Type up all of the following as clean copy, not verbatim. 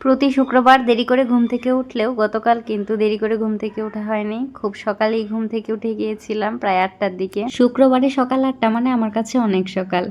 প্রতি শুক্রবার দেরি করে ঘুম থেকে উঠলেও গতকাল কিন্তু দেরি করে ঘুম থেকে ওঠা হয়নি। খুব সকালেই ঘুম থেকে উঠে গিয়েছিলাম প্রায় 8টার দিকে। শুক্রবারে সকাল 8টা মানে আমার কাছে অনেক সকাল।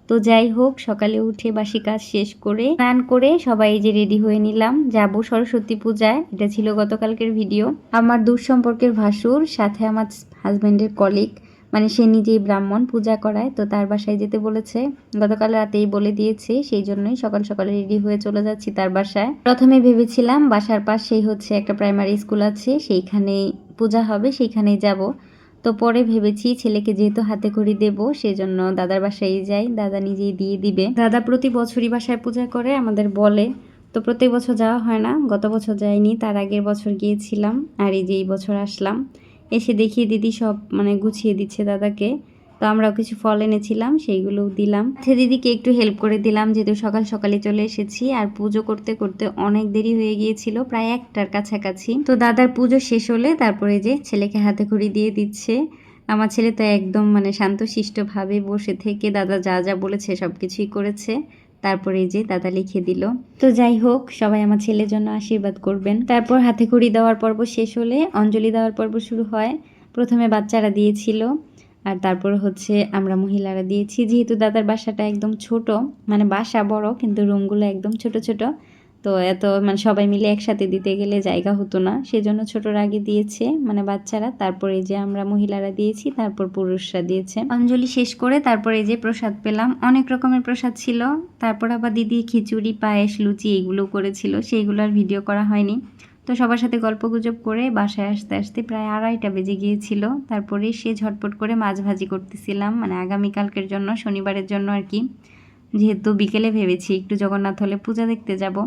তো যাই হোক, সকালে উঠে বাসি কাজ শেষ করে স্নান করে সবাই যে রেডি হয়ে নিলাম, যাব সরস্বতী পূজায়। এটা ছিল গতকালকের ভিডিও। আমার দূর সম্পর্কের ভাসুর সাথে আমার হাজবেন্ডের কলিগ, মানে সে নিজেই ব্রাহ্মণ, পূজা করায়, তো তার বাসায় যেতে বলেছে। গতকাল রাতেই বলে দিয়েছে, সেই জন্যই সকাল সকালে রেডি হয়ে চলে যাচ্ছি তার বাসায়। প্রথমে ভেবেছিলাম বাসার পাশেই হচ্ছে একটা প্রাইমারি স্কুল আছে, সেইখানেই পূজা হবে, সেইখানেই যাব। তো পরে ভেবেছি ছেলেকে যেহেতু হাতে খড়ি দেব, সেজন্য দাদার বাসায় যাই, দাদা নিজেই দিয়ে দিবে। দাদা প্রতি বছরই বাসায় পূজা করে, আমাদের বলে। তো প্রত্যেক বছর যাওয়া হয় না, গত বছর যাইনি, তার আগের বছর গিয়েছিলাম, আর এই যে এই বছর আসলাম। এসে দেখি দিদি সব মানে গুছিয়ে দিচ্ছে দাদাকে। তো আমরাও কিছু ফল এনেছিলাম, সেইগুলোও দিলাম। দিদিকে একটু হেল্প করে দিলাম, যেহেতু সকাল সকালে চলে এসেছি। আর পুজো করতে করতে অনেক দেরি হয়ে গিয়েছিল, প্রায় 1টার কাছাকাছি। তো দাদার পুজো শেষ হলে তারপরে যে ছেলেকে হাতে খড়ি দিয়ে দিচ্ছে। আমার ছেলে তো একদম মানে শান্তশিষ্টভাবে বসে থেকে দাদা যা যা বলেছে সব কিছুই করেছে। তারপরে যে দাদা লিখে দিল। তো যাই হোক, সবাই আমার ছেলের জন্য আশীর্বাদ করবেন। তারপর হাতে খড়ি দেওয়ার পর্ব শেষ হলে অঞ্জলি দেওয়ার পর্ব শুরু হয়। প্রথমে বাচ্চারা দিয়েছিল, আর তারপর হচ্ছে আমরা মহিলারা দিয়েছি। যেহেতু দাদার বাসাটা একদম ছোট, মানে বাসা বড় কিন্তু রুমগুলো একদম ছোট ছোট, তো এত মানে সবাই মিলে একসাথে দিতে গেলে জায়গা হতো না, সেজন্য ছোটরা আগে দিয়েছে, মানে বাচ্চারা। তারপরে যে আমরা মহিলারা দিয়েছি, তারপর পুরুষরা দিয়েছে। অঞ্জলি শেষ করে তারপরে যে প্রসাদ পেলাম, অনেক রকমের প্রসাদ ছিল। তারপর আবার দিদি খিচুড়ি, পায়েস, লুচি এইগুলো করেছিল, সেইগুলো আর ভিডিও করা হয়নি। তো সবার সাথে গল্পগুজব করে বাসায় আসতে আসতে প্রায় 2:30টা বেজে গিয়েছিল। তারপরে সে ঝটপট করে মাছ ভাজি করতেছিলাম, মানে আগামীকালকের জন্য, শনিবারের জন্য আর কি। যেহেতু বিকেলে ভেবেছি একটু জগন্নাথ হলে পূজা দেখতে যাব,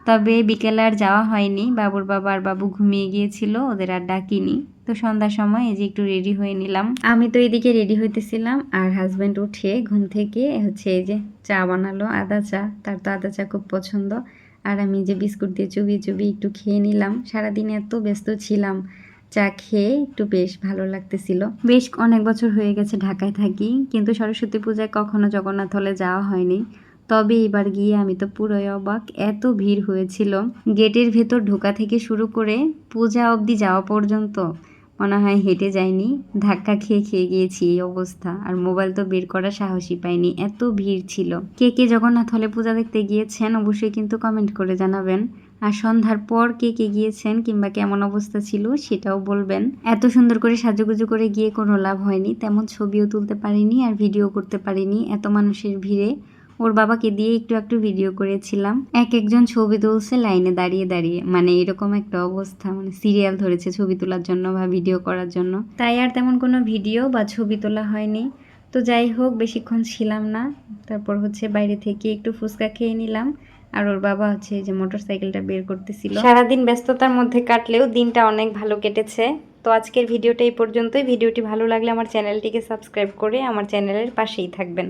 তবে বিকেলে আর যাওয়া হয়নি। বাবুর বাবা আর বাবু ঘুমিয়ে গিয়েছিল, ওদের আর ডাকিনি। তো সন্ধ্যার সময় এই যে একটু রেডি হয়ে নিলাম। আমি তো এদিকে রেডি হইতেছিলাম, আর হাজব্যান্ড উঠে ঘুম থেকে হচ্ছে এই যে চা বানালো, আদা চা। তার তো আদা চা খুব পছন্দ। আর আমি যে বিস্কুট দিয়ে চুবিয়ে চুবিয়ে একটু খেয়ে নিলাম। সারাদিন এত ব্যস্ত ছিলাম, চা খেয়ে একটু বেশ ভালো লাগতেছিল। বেশ অনেক বছর হয়ে গেছে ঢাকায় থাকি, কিন্তু সরস্বতী পূজায় কখনো জগন্নাথ হলে যাওয়া হয়নি। তবে এবার গিয়ে আমি তো পুরোই অবাক, এত ভিড় হয়েছিল। গেটের ভেতর ঢোকা থেকে শুরু করে পূজা অবধি যাওয়া পর্যন্ত মনে হয় হেঁটে যায়নি, ধাক্কা খেয়ে খেয়ে গিয়েছি, এই অবস্থা। আর মোবাইল তো বের করার সাহসই পাইনি, এত ভিড় ছিল। কে কে জগন্নাথ হলে পূজা দেখতে গিয়েছেন অবশ্যই কিন্তু কমেন্ট করে জানাবেন। আর সন্ধ্যার পর কে কে গিয়েছেন কিংবা কেমন অবস্থা ছিল সেটাও বলবেন। এত সুন্দর করে সাজুগুজু করে গিয়ে কোনো লাভ হয়নি, তেমন ছবিও তুলতে পারিনি আর ভিডিও করতে পারিনি এত মানুষের ভিড়ে। ওর বাবাকে দিয়ে একটু একটু ভিডিও করেছিলাম। এক একজন ছবি তুলছে লাইনে দাঁড়িয়ে দাঁড়িয়ে, মানে এরকম একটা অবস্থা, মানে সিরিয়াল ধরেছে ছবি তোলার জন্য বা ভিডিও করার জন্য। তাই আর তেমন কোনো ভিডিও বা ছবি তোলা হয়নি। তো যাই হোক, বেশিক্ষণ ছিলাম না। তারপর হচ্ছে বাইরে থেকে একটু ফুচকা খেয়ে নিলাম। আর ওর বাবা হচ্ছে যে মোটরসাইকেলটা বের করতেছিল। সারাদিন ব্যস্ততার মধ্যে কাটলেও দিনটা অনেক ভালো কেটেছে। তো আজকের ভিডিওটা এই পর্যন্তই। ভিডিওটি ভালো লাগলে আমার চ্যানেলটিকে সাবস্ক্রাইব করে আমার চ্যানেলের পাশেই থাকবেন।